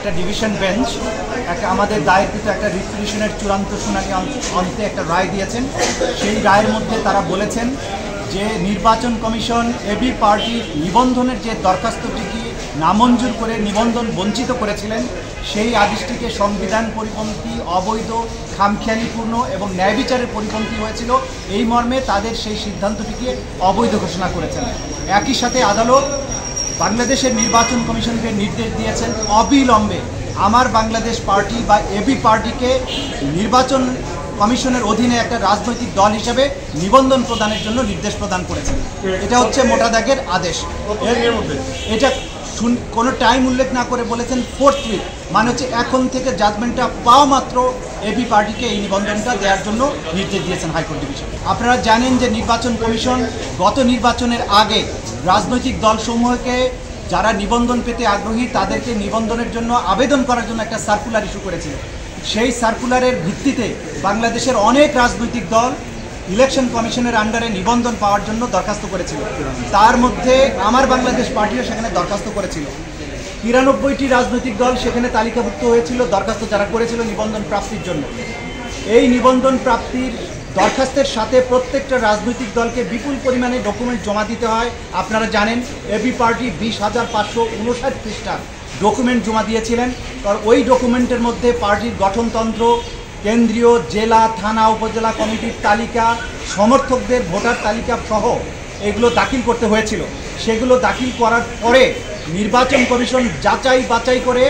একটা division bench আমাদের দায়েরকৃত একটা রিট পিটিশনের চূড়ান্ত শুনানি অন্তে একটা রায় দিয়েছেন। সেই রায়ের মধ্যে তারা বলেছেন যে নির্বাচন কমিশন এবি পার্টির নিবন্ধনের যে দরখাস্তটিকে নামঞ্জুর করে নিবন্ধন বঞ্চিত করেছিলেন, সেই আদেশটিকে সংবিধান পরিপন্থী, অবৈধ, খামখেয়ালিপূর্ণ এবং ন্যায় বিচারের পরিপন্থী হয়েছিল। এই মর্মে তাদের সেই সিদ্ধান্তটিকে অবৈধ ঘোষণা করেছেন। একই সাথে আদালত বাংলাদেশের নির্বাচন কমিশনকে নির্দেশ দিয়েছেন অবিলম্বে আমার বাংলাদেশ পার্টি বা এবি পার্টিকে নির্বাচন কমিশনের অধীনে একটা রাজনৈতিক দল হিসেবে নিবন্ধন প্রদানের জন্য নির্দেশ প্রদান করেছেন। এটা হচ্ছে মোটা দাগের আদেশ। এটা কোনো টাইম উল্লেখ না করে বলেছেন ফোর্থউইথ, মানে হচ্ছে এখন থেকে জাজমেন্টটা পাওয়া মাত্র এবি পার্টিকে এই নিবন্ধনটা দেওয়ার জন্য নির্দেশ দিয়েছেন হাইকোর্ট ডিভিশন। আপনারা জানেন যে নির্বাচন কমিশন গত নির্বাচনের আগে রাজনৈতিক দলসমূহকে যারা নিবন্ধন পেতে আগ্রহী তাদেরকে নিবন্ধনের জন্য আবেদন করার জন্য একটা সার্কুলার ইস্যু করেছিল। সেই সার্কুলারের ভিত্তিতে বাংলাদেশের অনেক রাজনৈতিক দল ইলেকশন কমিশনের আন্ডারে নিবন্ধন পাওয়ার জন্য দরখাস্ত করেছিল। তার মধ্যে আমার বাংলাদেশ পার্টিও সেখানে দরখাস্ত করেছিল। ৯৩টি রাজনৈতিক দল সেখানে তালিকাভুক্ত হয়েছিল দরখাস্ত যারা করেছিল নিবন্ধন প্রাপ্তির জন্য। এই নিবন্ধন প্রাপ্তির দরখাস্তের সাথে প্রত্যেকটা রাজনৈতিক দলকে বিপুল পরিমাণে ডকুমেন্ট জমা দিতে হয়। আপনারা জানেন এবি পার্টি ২০,৫৫৯ পৃষ্ঠার ডকুমেন্ট জমা দিয়েছিলেন। কারণ ওই ডকুমেন্টের মধ্যে পার্টির গঠনতন্ত্র, কেন্দ্রীয়, জেলা, থানা, উপজেলা কমিটির তালিকা, সমর্থকদের ভোটার তালিকা সহ এগুলো দাখিল করতে হয়েছিল। সেগুলো দাখিল করার পরে নির্বাচন কমিশন যাচাই বাছাই করে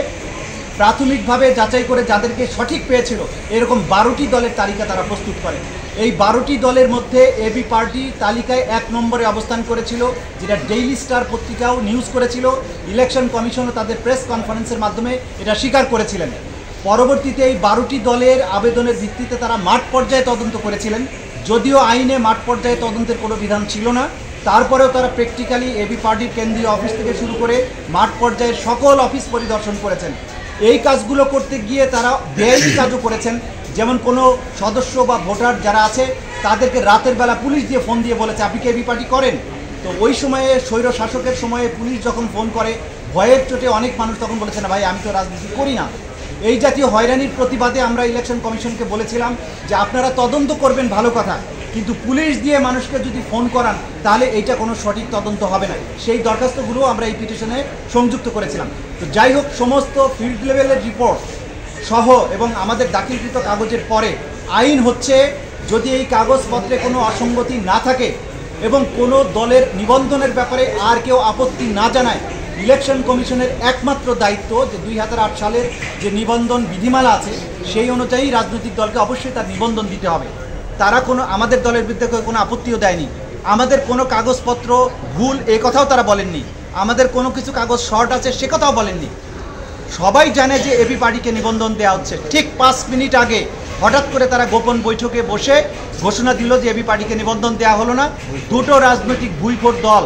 প্রাথমিকভাবে যাচাই করে যাদেরকে সঠিক পেয়েছিল এরকম ১২টি দলের তালিকা তারা প্রস্তুত করে। এই ১২টি দলের মধ্যে এবি পার্টি তালিকায় ১ নম্বরে অবস্থান করেছিল, যেটা ডেইলি স্টার পত্রিকাও নিউজ করেছিল। ইলেকশন কমিশনও তাদের প্রেস কনফারেন্সের মাধ্যমে এটা স্বীকার করেছিলেন। পরবর্তীতে এই ১২টি দলের আবেদনের ভিত্তিতে তারা মাঠ পর্যায়ে তদন্ত করেছিলেন। যদিও আইনে মাঠ পর্যায়ে তদন্তের কোনো বিধান ছিল না, তারপরেও তারা প্র্যাকটিক্যালি এবি পার্টির কেন্দ্রীয় অফিস থেকে শুরু করে মাঠ পর্যায়ের সকল অফিস পরিদর্শন করেছেন। এই কাজগুলো করতে গিয়ে তারা বেআইনি কাজও করেছেন। যেমন কোনো সদস্য বা ভোটার যারা আছে তাদেরকে রাতের বেলা পুলিশ দিয়ে ফোন দিয়ে বলেছে আপনি কি এবি পার্টি করেন। তো ওই সময়ে স্বৈর শাসকের সময়ে পুলিশ যখন ফোন করে ভয়ের চোটে অনেক মানুষ তখন বলেছে না ভাই আমি তো রাজনীতি করি না। এই জাতীয় হয়রানির প্রতিবাদে আমরা ইলেকশন কমিশনকে বলেছিলাম যে আপনারা তদন্ত করবেন ভালো কথা, কিন্তু পুলিশ দিয়ে মানুষকে যদি ফোন করান তাহলে এইটা কোনো সঠিক তদন্ত হবে না। সেই দরখাস্তগুলো আমরা এই পিটিশনে সংযুক্ত করেছিলাম। তো যাই হোক, সমস্ত ফিল্ড লেভেলের রিপোর্ট সহ এবং আমাদের দাখিলকৃত কাগজের পরে আইন হচ্ছে যদি এই কাগজপত্রে কোনো অসঙ্গতি না থাকে এবং কোনো দলের নিবন্ধনের ব্যাপারে আর কেউ আপত্তি না জানায়, ইলেকশন কমিশনের একমাত্র দায়িত্ব যে ২০০৮ সালের যে নিবন্ধন বিধিমালা আছে সেই অনুযায়ী রাজনৈতিক দলকে অবশ্যই তার নিবন্ধন দিতে হবে। তারা কোনো আমাদের দলের বিরুদ্ধে কোনো আপত্তিও দেয়নি। আমাদের কোনো কাগজপত্র ভুল এই কথাও তারা বলেননি। আমাদের কোনো কিছু কাগজ শর্ট আছে সে কথাও বলেননি। সবাই জানে যে এবি পার্টিকে নিবন্ধন দেওয়া হচ্ছে। ঠিক ৫ মিনিট আগে হঠাৎ করে তারা গোপন বৈঠকে বসে ঘোষণা দিল যে এবি পার্টিকে নিবন্ধন দেওয়া হলো না। দুটো রাজনৈতিক ভুইফোট দল,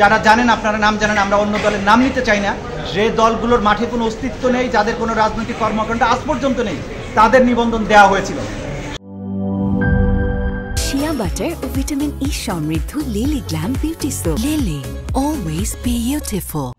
যারা জানেন আপনারা নাম জানেন, আমরা অন্য দলের নাম নিতে চাই না, যে দলগুলোর মাঠে কোনো অস্তিত্ব নেই, যাদের কোনো রাজনৈতিক কর্মকাণ্ড আজ পর্যন্ত নেই, তাদের নিবন্ধন দেওয়া হয়েছিল। শিয়া বাটার ও ভিটামিন ই সমৃদ্ধ lily glam beauty soap. Lily, always beautiful.